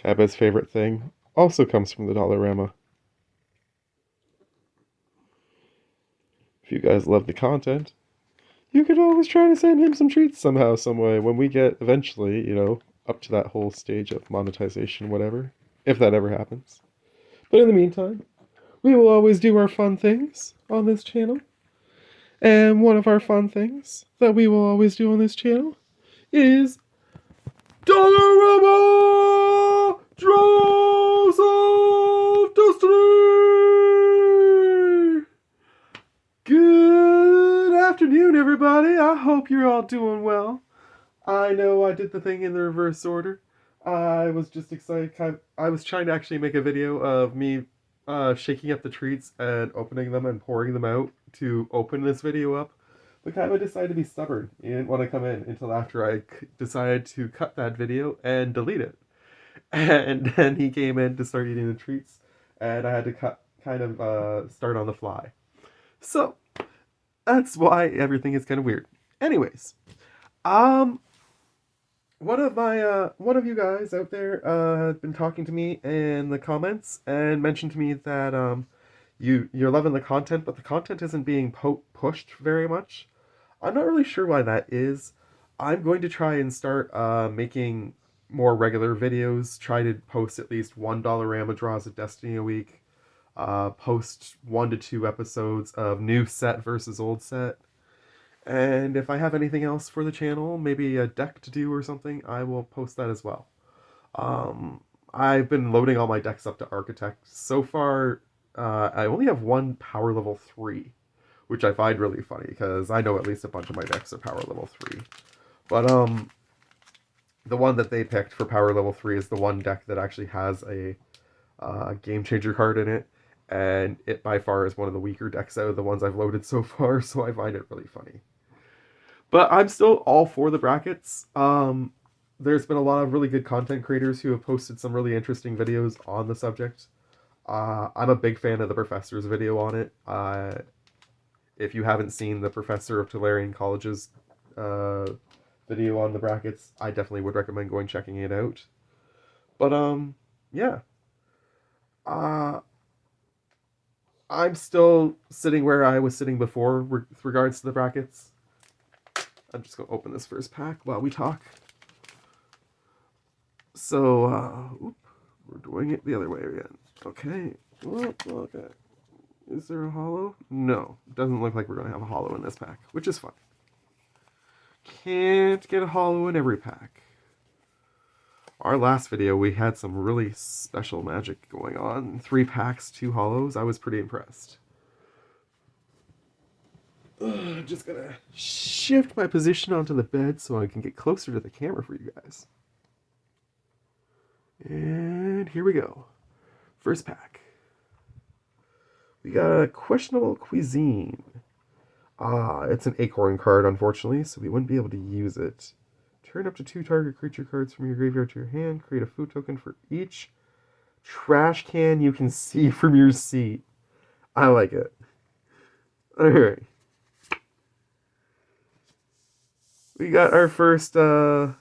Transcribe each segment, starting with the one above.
Kaiba's favorite thing also comes from the Dollarama. If you guys love the content, you could always try to send him some treats somehow, some way, when we get eventually, up to that whole stage of monetization, whatever, if that ever happens. But in the meantime, we will always do our fun things on this channel. And one of our fun things that we will always do on this channel is Dollarama Draws of Destiny! Good afternoon, everybody. I hope you're all doing well. I know I did the thing in the reverse order. I was just excited. I was trying to actually make a video of me shaking up the treats and opening them and pouring them out to open this video up. But Kaiba decided to be stubborn. He didn't want to come in until after I decided to cut that video and delete it. And then he came in to start eating the treats, and I had to start on the fly. So that's why everything is kind of weird. Anyways, um, one of you guys out there had been talking to me in the comments and mentioned to me that you're loving the content, but the content isn't being pushed very much. I'm not really sure why that is. I'm going to try and start making more regular videos. Try to post at least one Dollarama draws of Destiny a week. Post 1 to 2 episodes of new set versus old set. And if I have anything else for the channel, maybe a deck to do or something, I will post that as well. I've been loading all my decks up to Architect. So far, I only have one power level 3, which I find really funny, because I know at least a bunch of my decks are power level 3. But, the one that they picked for power level 3 is the one deck that actually has a game changer card in it, and it by far is one of the weaker decks out of the ones I've loaded so far, so I find it really funny. But I'm still all for the brackets. There's been a lot of really good content creators who have posted some really interesting videos on the subject. I'm a big fan of the professor's video on it. If you haven't seen the Professor of Tolarian College's video on the brackets, I definitely would recommend going checking it out. But yeah. I'm still sitting where I was sitting before with regards to the brackets. I'm just going to open this first pack while we talk. So, we're doing it the other way again. Okay. Well, okay. Is there a holo? No. Doesn't look like we're going to have a holo in this pack, which is fine. Can't get a holo in every pack. Our last video, we had some really special magic going on. 3 packs, 2 holos. I was pretty impressed. Just gonna shift my position onto the bed so I can get closer to the camera for you guys. And here we go. First pack. We got a questionable cuisine. It's an acorn card, unfortunately, so we wouldn't be able to use it. Turn up to 2 target creature cards from your graveyard to your hand. Create a food token for each trash can you can see from your seat. I like it. Alright. We got our first, we'll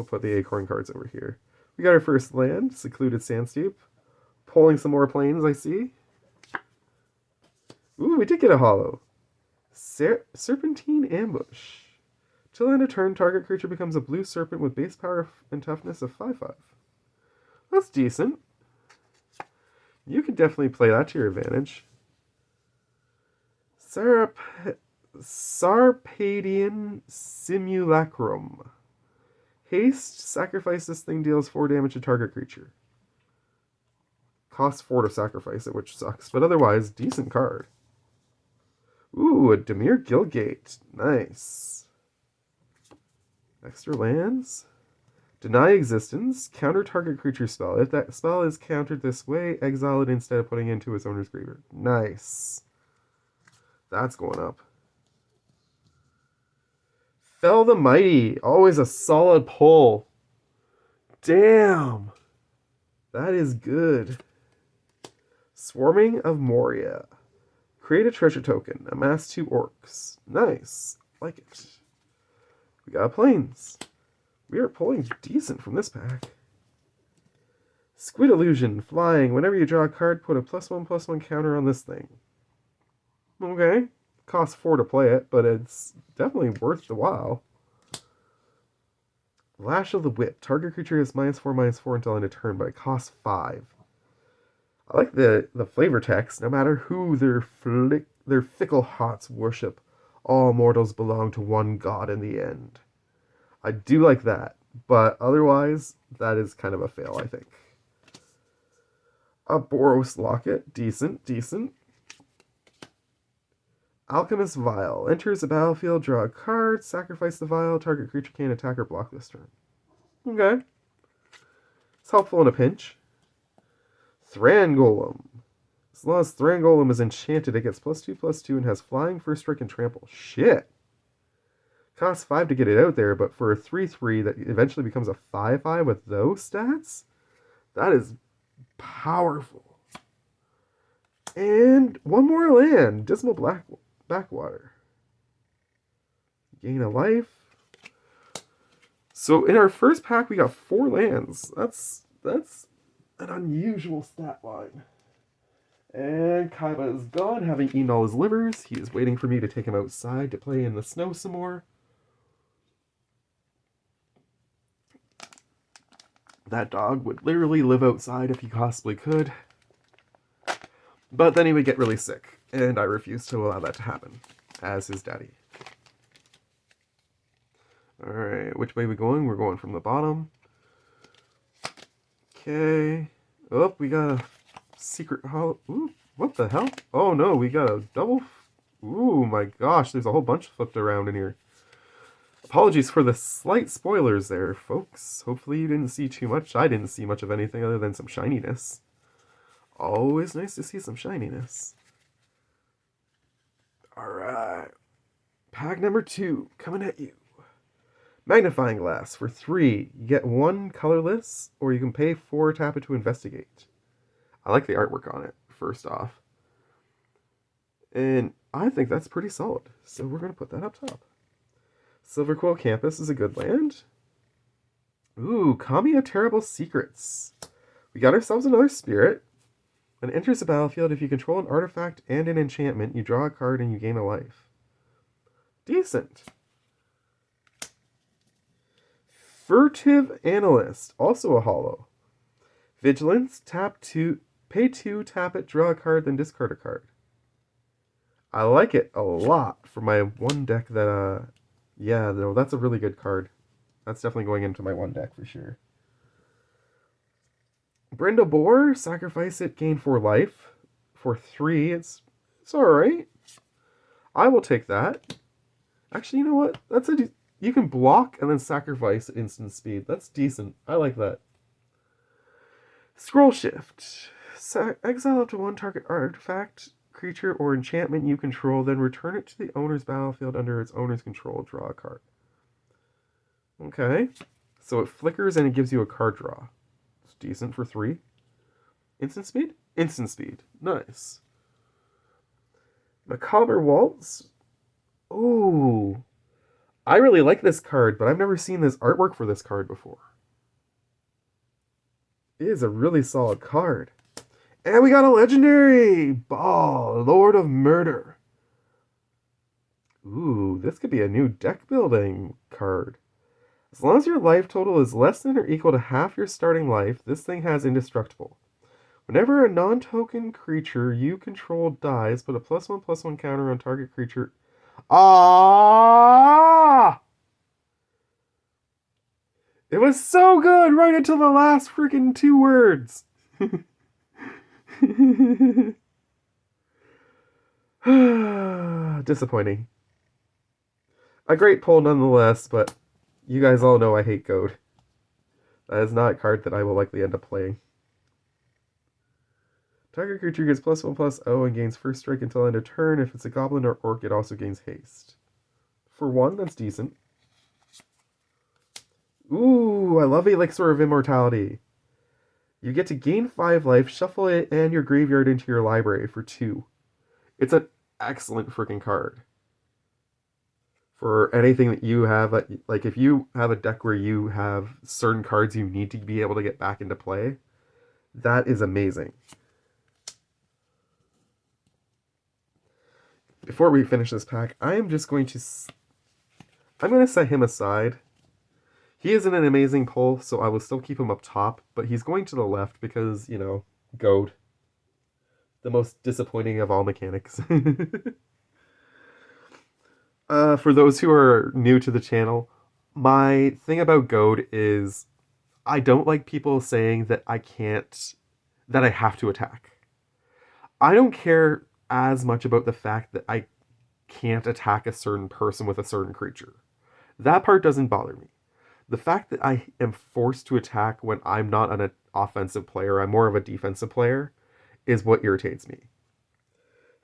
put the acorn cards over here. We got our first land, Secluded Sandsteep. Pulling some more planes, I see. Ooh, we did get a holo. Serpentine Ambush. Till end of turn, target creature becomes a blue serpent with base power and toughness of 5/5. That's decent. You could definitely play that to your advantage. Sarpadian Simulacrum. Haste, sacrifice this thing, deals 4 damage to target creature. Costs 4 to sacrifice it, which sucks, but otherwise, decent card. Ooh, a Demir Guildgate. Nice. Extra lands. Deny existence. Counter target creature spell. If that spell is countered this way, exile it instead of putting it into its owner's graveyard. Nice. That's going up. Fell the Mighty. Always a solid pull. Damn. That is good. Swarming of Moria. Create a treasure token. Amass 2 orcs. Nice. Like it. We got planes. We are pulling decent from this pack. Squid Illusion, flying. Whenever you draw a card, put a +1/+1 counter on this thing. Okay. Costs 4 to play it, but it's definitely worth the while. Lash of the Whip. Target creature is -4/-4 until end of turn, but it costs 5. I like the flavor text. No matter who their fickle hearts worship, all mortals belong to one god in the end. I do like that, but otherwise, that is kind of a fail, I think. A Boros Locket. Decent, decent. Alchemist Vial. Enters the battlefield, draw a card, sacrifice the vial, target creature can't attack or block this turn. Okay. It's helpful in a pinch. Thran Golem. As long as Thran Golem is enchanted, it gets +2/+2 and has flying, first strike, and trample. Shit. Costs 5 to get it out there, but for a 3/3 that eventually becomes a 5/5 with those stats, that is powerful. And one more land. Dismal Backwater. Gain a life. So in our first pack, we got 4 lands. That's an unusual stat line. And Kaiba is gone, having eaten all his livers. He is waiting for me to take him outside to play in the snow some more. That dog would literally live outside if he possibly could. But then he would get really sick, and I refuse to allow that to happen, as his daddy. Alright, which way are we going? We're going from the bottom. Okay. Oh, we got a secret hollow. Ooh, what the hell? Oh no, we got a double. Ooh, my gosh, there's a whole bunch flipped around in here. Apologies for the slight spoilers there, folks. Hopefully you didn't see too much. I didn't see much of anything other than some shininess. Always nice to see some shininess. Alright. Pack number 2, coming at you. Magnifying Glass. For 3, you get 1 colorless, or you can pay 4, tap it to investigate. I like the artwork on it, first off. And I think that's pretty solid, so we're going to put that up top. Silverquill Campus is a good land. Ooh, Kamiya Terrible Secrets. We got ourselves another spirit. When it enters the battlefield, if you control an artifact and an enchantment, you draw a card and you gain a life. Decent. Furtive Analyst, also a holo. Vigilance, pay 2, tap it, draw a card, then discard a card. I like it a lot for my one deck that, yeah, no, that's a really good card. That's definitely going into my one deck for sure. Brenda Boar, sacrifice it, gain 4 life. For 3, it's alright. I will take that. Actually, you know what? You can block and then sacrifice at instant speed. That's decent. I like that. Scroll Shift. Exile up to 1 target artifact, creature, or enchantment you control, then return it to the owner's battlefield under its owner's control. Draw a card. Okay. So it flickers and it gives you a card draw. It's decent for 3. Instant speed? Instant speed. Nice. Macabre Waltz. Ooh. I really like this card, but I've never seen this artwork for this card before. It is a really solid card. And we got a legendary! Ball, Lord of Murder. Ooh, this could be a new deck building card. As long as your life total is less than or equal to half your starting life, this thing has indestructible. Whenever a non-token creature you control dies, put a +1/+1 counter on target creature. Ah! It was so good right until the last freaking 2 words. Disappointing. A great pull nonetheless, but you guys all know I hate Goad. That is not a card that I will likely end up playing. Target creature gets +1/+0 and gains first strike until end of turn. If it's a goblin or orc, it also gains haste. For 1, that's decent. Ooh, I love Elixir of Immortality. You get to gain 5 life, shuffle it and your graveyard into your library for 2. It's an excellent freaking card. For anything that you have, if you have a deck where you have certain cards you need to be able to get back into play, That is amazing. Before we finish this pack, I'm going to set him aside. He isn't an amazing pull, so I will still keep him up top, but he's going to the left because, goad. The most disappointing of all mechanics. For those who are new to the channel, my thing about goad is I don't like people saying that that I have to attack. I don't care as much about the fact that I can't attack a certain person with a certain creature. That part doesn't bother me. The fact that I am forced to attack when I'm not an offensive player, I'm more of a defensive player, is what irritates me.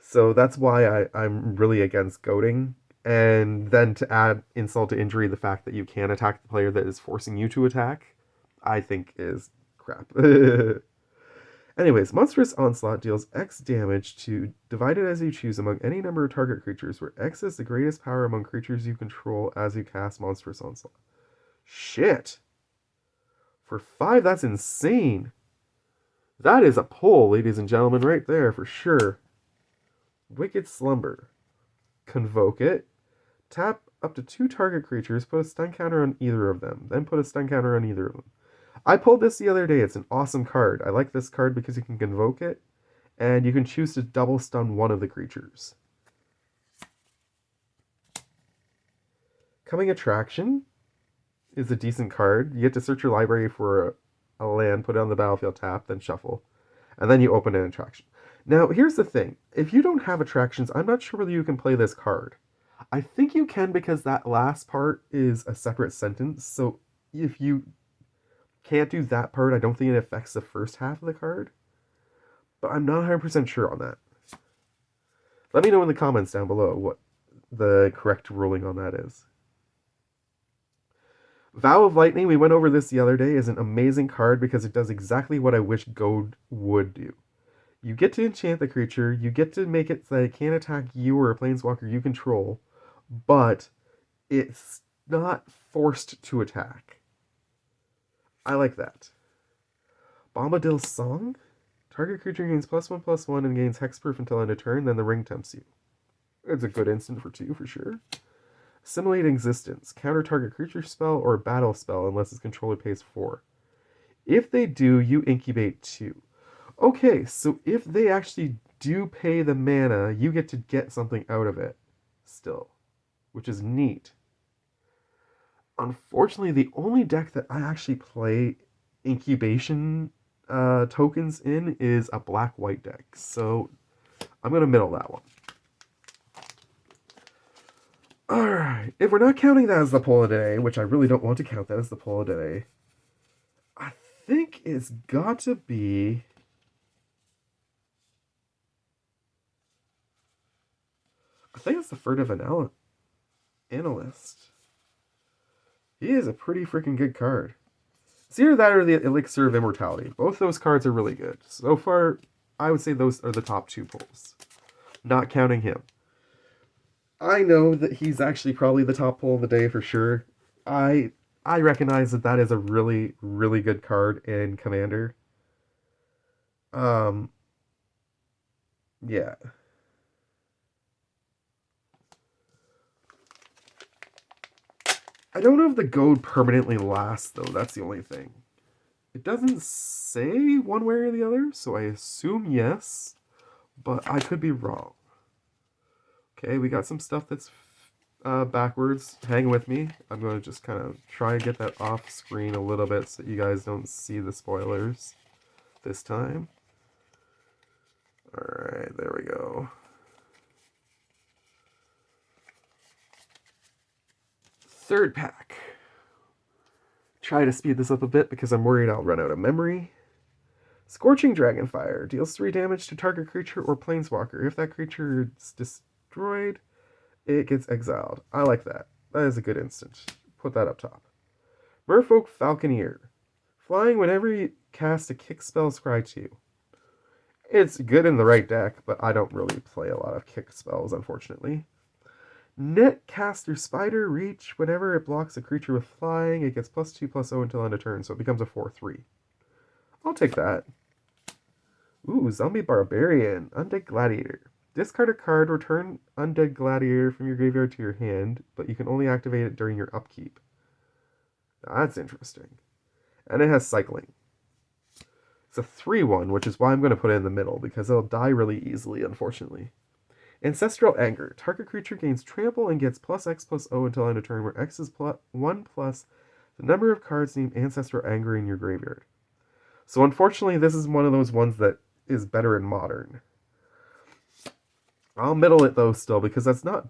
So that's why I'm really against goading. And then to add insult to injury, the fact that you can attack the player that is forcing you to attack, I think is crap. Anyways, Monstrous Onslaught deals X damage to divided as you choose among any number of target creatures, where X is the greatest power among creatures you control as you cast Monstrous Onslaught. Shit! For 5, that's insane! That is a pull, ladies and gentlemen, right there, for sure. Wicked Slumber. Convoke it. Tap up to 2 target creatures, put a stun counter on either of them, then put a stun counter on either of them. I pulled this the other day. It's an awesome card. I like this card because you can convoke it, and you can choose to double stun one of the creatures. Coming Attraction is a decent card. You get to search your library for a land, put it on the battlefield, tap, then shuffle, and then you open an attraction. Now, here's the thing. If you don't have attractions, I'm not sure whether you can play this card. I think you can because that last part is a separate sentence, so if you can't do that part, I don't think it affects the first half of the card. But I'm not 100% sure on that. Let me know in the comments down below what the correct ruling on that is. Vow of Lightning, we went over this the other day, is an amazing card because it does exactly what I wish Goad would do. You get to enchant the creature, you get to make it so that it can't attack you or a planeswalker you control, but it's not forced to attack. I like that. Bombadil's Song? Target creature gains +1/+1 and gains hexproof until end of turn, then the ring tempts you. It's a good instant for 2 for sure. Assimilate Existence. Counter target creature spell or battle spell unless its controller pays 4. If they do, you incubate 2. Okay, so if they actually do pay the mana, you get to get something out of it still, which is neat. Unfortunately, the only deck that I actually play incubation tokens in is a black-white deck, so I'm going to middle that one. Alright, if we're not counting that as the poll of the day, which I really don't want to count that as the poll of the day, I think it's got to be... I think it's the Furtive Analyst. He is a pretty freaking good card. It's either that or the Elixir of Immortality. Both those cards are really good. So far, I would say those are the top 2 pulls. Not counting him. I know that he's actually probably the top pull of the day for sure. I recognize that that is a really, really good card in Commander. Yeah. I don't know if the goad permanently lasts, though. That's the only thing. It doesn't say one way or the other, so I assume yes, but I could be wrong. Okay, we got some stuff that's backwards. Hang with me. I'm going to just kind of try and get that off screen a little bit so you guys don't see the spoilers this time. Alright, there we go. Third pack. Try to speed this up a bit because I'm worried I'll run out of memory. Scorching Dragonfire. Deals 3 damage to target creature or planeswalker. If that creature is destroyed, it gets exiled. I like that. That is a good instant. Put that up top. Merfolk Falconeer. Flying whenever you cast a kick spell, scry 2. It's good in the right deck, but I don't really play a lot of kick spells, unfortunately. Netcaster Spider Reach. Whenever it blocks a creature with flying, it gets +2/+0 until end of turn, so it becomes a 4/3. I'll take that. Ooh, Zombie Barbarian. Undead Gladiator. Discard a card, return Undead Gladiator from your graveyard to your hand, but you can only activate it during your upkeep. That's interesting. And it has cycling. It's a 3/1, which is why I'm going to put it in the middle, because it'll die really easily, unfortunately. Ancestral Anger. Target creature gains trample and gets plus X plus O until end of turn, where X is 1 plus the number of cards named Ancestral Anger in your graveyard. So unfortunately, this is one of those ones that is better in Modern. I'll middle it though still, because that's not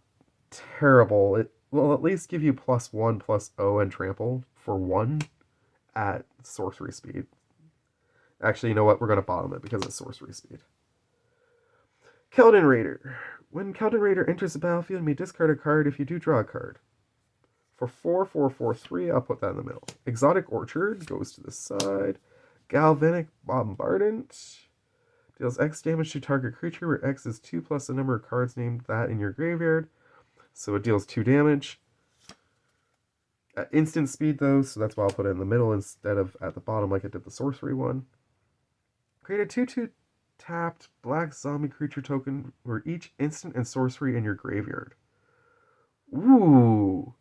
terrible. It will at least give you +1 plus O and trample for 1 at sorcery speed. Actually, you know what? We're going to bottom it because it's sorcery speed. Keldon Raider. When Keldon Raider enters the battlefield, you may discard a card. If you do, draw a card. For 4/4/4/3, I'll put that in the middle. Exotic Orchard goes to the side. Galvanic Bombardment deals X damage to target creature, where X is 2 plus the number of cards named that in your graveyard. So it deals 2 damage. At instant speed, though, so that's why I'll put it in the middle instead of at the bottom like I did the sorcery one. Create a 2/2 tapped black zombie creature token for each instant and sorcery in your graveyard. Ooh.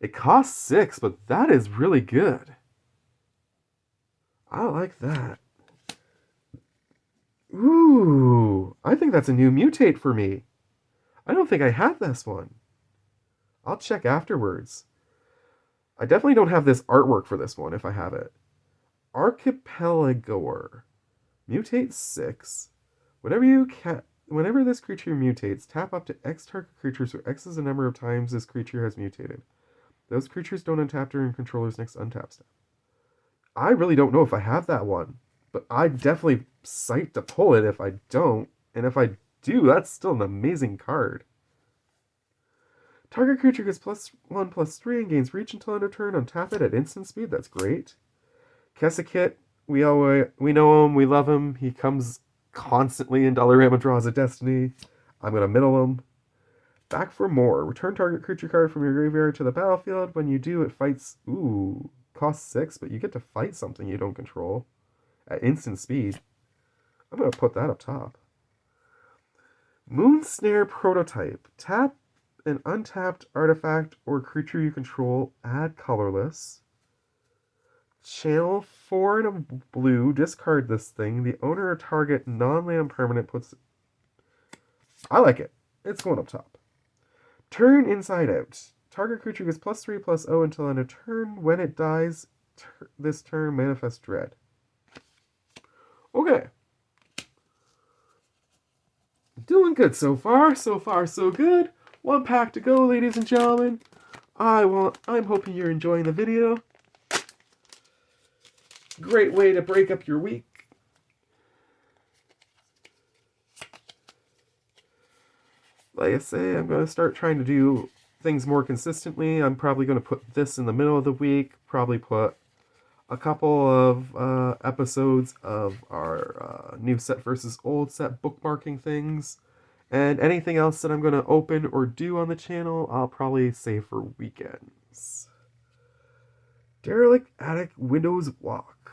It costs 6, but that is really good. I like that. Ooh. I think that's a new mutate for me. I don't think I have this one. I'll check afterwards. I definitely don't have this artwork for this one if I have it. Archipelagoer. Mutate 6. Whenever this creature mutates, tap up to X target creatures where X is the number of times this creature has mutated. Those creatures don't untap during controller's next untap step. I really don't know if I have that one, but I'm definitely psyched to pull it if I don't. And if I do, that's still an amazing card. Target creature gets +1/+3 and gains reach until end of turn. Untap it at instant speed. That's great. Kessekit, we know him, we love him. He comes constantly in Dollarama Draws of Destiny. I'm going to middle him. Back for more. Return target creature card from your graveyard to the battlefield. When you do, it fights... Ooh, costs 6, but you get to fight something you don't control at instant speed. I'm going to put that up top. Moonsnare Prototype. Tap an untapped artifact or creature you control. Add colorless. Channel 4 and a blue. Discard this thing. The owner or target non-land permanent puts... I like it. It's going up top. Turn Inside Out. Target creature gets +3/+0 until end of turn. When it dies, this turn, manifest dread. Okay. Doing good so far. So far, so good. 1 pack to go, ladies and gentlemen. I'm hoping you're enjoying the video. Great way to break up your week. Like I say, I'm going to start trying to do things more consistently. I'm probably going to put this in the middle of the week. Probably put a couple of episodes of our new set versus old set bookmarking things. And anything else that I'm going to open or do on the channel, I'll probably save for weekends. Derelict Attic Widow's Walk.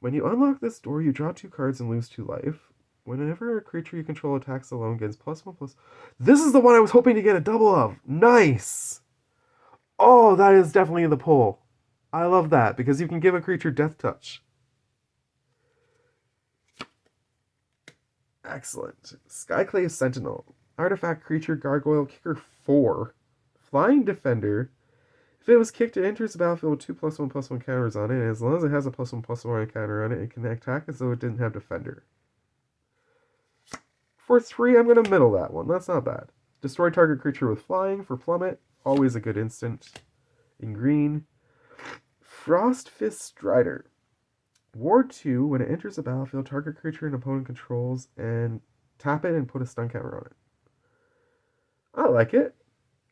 When you unlock this door, you draw 2 cards and lose 2 life. Whenever a creature you control attacks alone, gets +1/+. This is the one I was hoping to get a double of. Nice! Oh, that is definitely the pull. I love that, because you can give a creature Death Touch. Excellent. Skyclave Sentinel. Artifact creature, Gargoyle, Kicker 4. Flying Defender. If it was kicked, it enters the battlefield with 2 +1/+1 counters on it, and as long as it has a +1/+1 counter on it, it can attack as though it didn't have Defender. For 3, I'm going to middle that one. That's not bad. Destroy target creature with flying for Plummet. Always a good instant. In green. Frostfist Strider. Ward 2, when it enters the battlefield, target creature an opponent controls, and tap it and put a stun counter on it. I like it.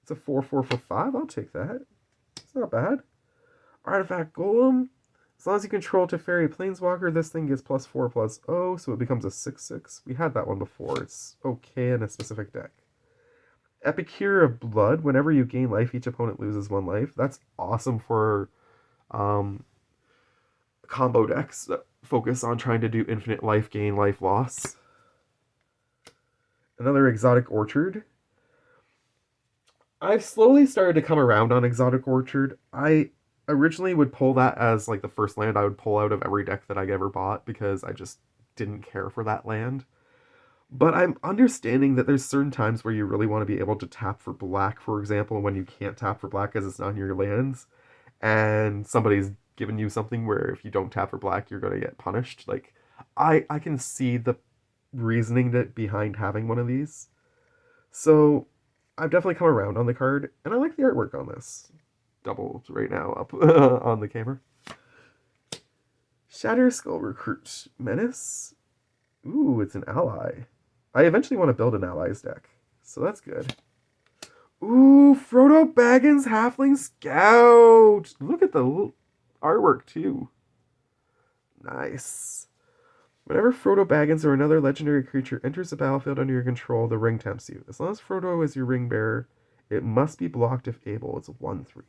It's a 4/4 for 5. I'll take that. It's not bad. Artifact Golem. As long as you control Teferi Planeswalker, this thing gets +4/+0, so it becomes a 6/6. We had that one before. It's okay in a specific deck. Epicure of Blood. Whenever you gain life, each opponent loses 1 life. That's awesome for combo decks that focus on trying to do infinite life gain, life loss. Another Exotic Orchard. I've slowly started to come around on Exotic Orchard. I originally would pull that as like the first land I would pull out of every deck that I ever bought because I just didn't care for that land. But I'm understanding that there's certain times where you really want to be able to tap for black, for example, when you can't tap for black because it's not in your lands, and somebody's given you something where if you don't tap for black, you're going to get punished. Like, I can see the reasoning that behind having one of these. So I've definitely come around on the card, and I like the artwork on this. Doubled right now up on the camera. Shatter Skull Recruit. Menace. Ooh, it's an ally. I eventually want to build an allies deck, so that's good. Ooh, Frodo Baggins Halfling Scout. Look at the artwork, too. Nice. Whenever Frodo Baggins or another legendary creature enters the battlefield under your control, the ring tempts you. As long as Frodo is your ring bearer, it must be blocked if able. It's a 1/3.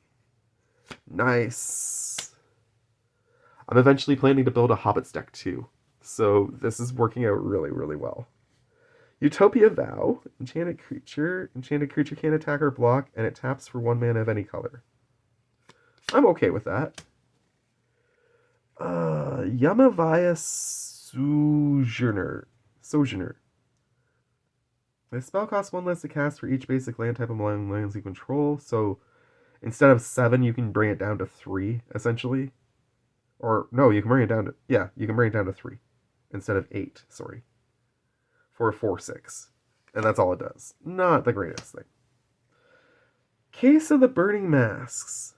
Nice. I'm eventually planning to build a Hobbits deck, too. So this is working out really, really well. Utopia Vow. Enchanted creature. Enchanted creature can't attack or block, and it taps for 1 mana of any color. I'm okay with that. Yamavaya Sojourner. The spell costs 1 less to cast for each basic land type of lands you control, so instead of 7, you can bring it down to 3, essentially. Or, no, you can bring it down to, you can bring it down to 3. Instead of 8, sorry. For a 4/6. And that's all it does. Not the greatest thing. Case of the Burning Masks.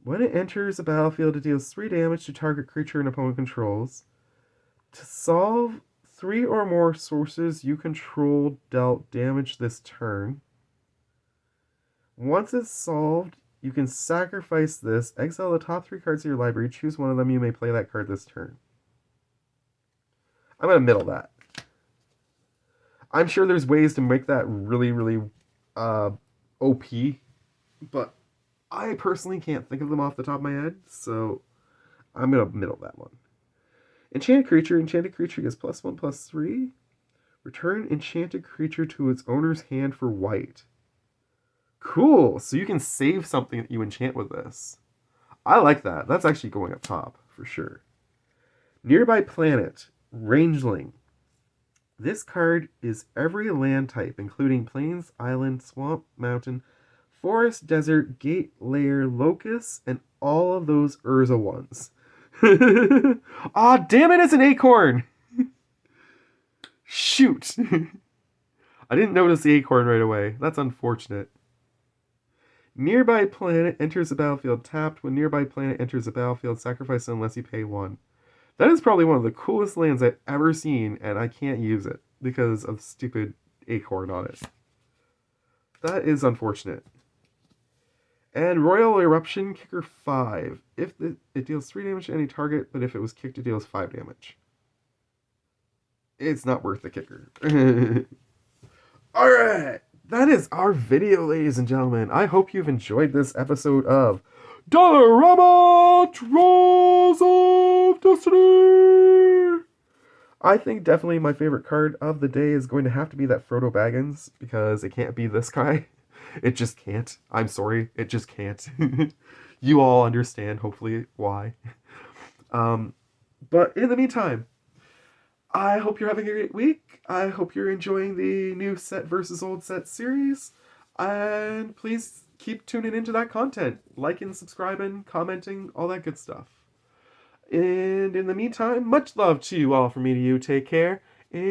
When it enters a battlefield, it deals 3 damage to target creature an opponent controls. To solve 3 or more sources you control dealt damage this turn. Once it's solved, you can sacrifice this, exile the top 3 cards of your library, choose one of them, you may play that card this turn. I'm going to middle that. I'm sure there's ways to make that really, really OP, but I personally can't think of them off the top of my head, so I'm going to middle that one. Enchanted creature gets +1/+3. Return enchanted creature to its owner's hand for white. Cool, so you can save something that you enchant with this. I like that. That's actually going up top, for sure. Nearby Planet, Rangeling. This card is every land type, including plains, island, swamp, mountain, forest, desert, gate, lair, locust, and all of those Urza ones. Ah, damn it, it's an acorn! Shoot! I didn't notice the acorn right away. That's unfortunate. Nearby planet enters the battlefield tapped. When nearby planet enters the battlefield, sacrifice it unless you pay 1. That is probably one of the coolest lands I've ever seen, and I can't use it because of stupid acorn on it. That is unfortunate. And Royal Eruption, kicker 5. It deals 3 damage to any target, but if it was kicked, it deals 5 damage. It's not worth the kicker. Alright, that is our video, ladies and gentlemen. I hope you've enjoyed this episode of Dollarama Trolls of Destiny! I think definitely my favorite card of the day is going to have to be that Frodo Baggins, because it can't be this guy. It just can't. I'm sorry, it just can't. You all understand, hopefully, why. But in the meantime, I hope you're having a great week. I hope you're enjoying the new set versus old set series. And please keep tuning into that content. Liking, subscribing, commenting, all that good stuff. And in the meantime, much love to you all from me to you. Take care. And